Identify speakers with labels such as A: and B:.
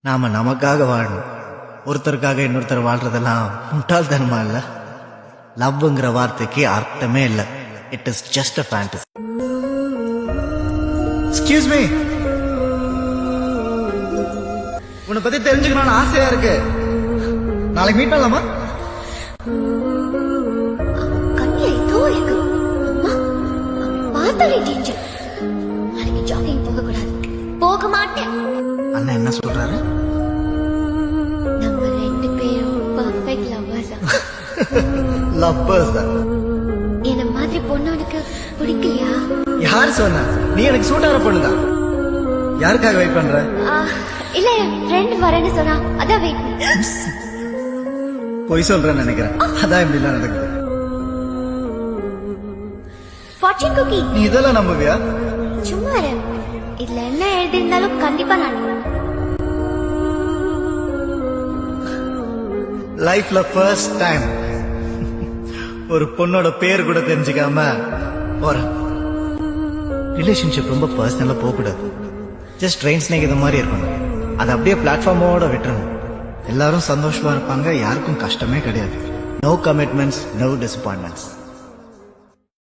A: நாம நமக்காக வாழணும். ஒருத்தருக்காக இன்னொருத்தர் வாழ்றதெல்லாம் முட்டாள்தனமா இல்ல. லவ்ங்கிற வார்த்தைக்கு அர்த்தமே இல்ல. It is just a fantasy. Excuse me, உன்னை பத்தி தெரிஞ்சுக்கணும்னு ஆசையா இருக்கு. நாளைக்கு மீட் பண்ணலாமா?
B: கண்ணில் ஏதோ இருக்கு. பார்த்தாலே டேஞ்சர். நாளைக்கு ஜாகிங் போக கூடாது. போக மாட்டேன்.
A: அண்ணா என்ன சொல்றாரு?
B: நம்ம ரெண்டு பேரும் பர்ஃபெக்ட் லவ்வர்ஸ்.
A: லவ்வர்ஸ் தான்.
B: என்ன மாதிரி பொண்ணு உனக்கு பிடிக்கலையா?
A: யார் சொன்னா? நீ எனக்கு சூட் ஆன பொண்ணுதான். யாருக்காக வெயிட் பண்ற?
B: இல்ல, என் ஃப்ரெண்ட் வரேன்னு சொன்னா அதான் வெயிட்.
A: பொய் சொல்றேன்னு நினைக்கிறேன். அதான் இப்படி எல்லாம் நடக்குது.
B: Fortune cookie.
A: நீ இதெல்லாம் நம்புவியா?
B: சும்மா இரு. இதுல என்ன எழுதி இருந்தாலும் கண்டிப்பா நான்
A: லைஃப்ல ஃபர்ஸ்ட் டைம் ஒரு பொண்ணோட பேர் கூட தெரிஞ்சுக்காம போறேன். ரிலேஷன்ஷிப் ரொம்ப பர்சனலா போக கூடாது. ஜஸ்ட் ட்ரெயின் ஸ்நேகித மாதிரி இருக்கணும். அதை அப்படியே பிளாட்ஃபார்மோட விட்டுறணும். எல்லாரும் சந்தோஷமா இருப்பாங்க. யாருக்கும் கஷ்டமே கிடையாது. No commitments, no disappointments.